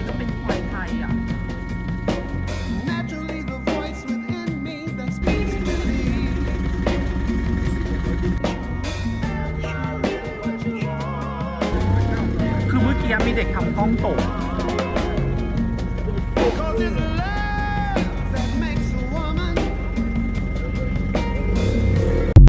จะเป็นควายไทยอ่ะ Naturally, the voice within me that speaks to me. คือเมื่อกี้มีเด็กทำกล้องตก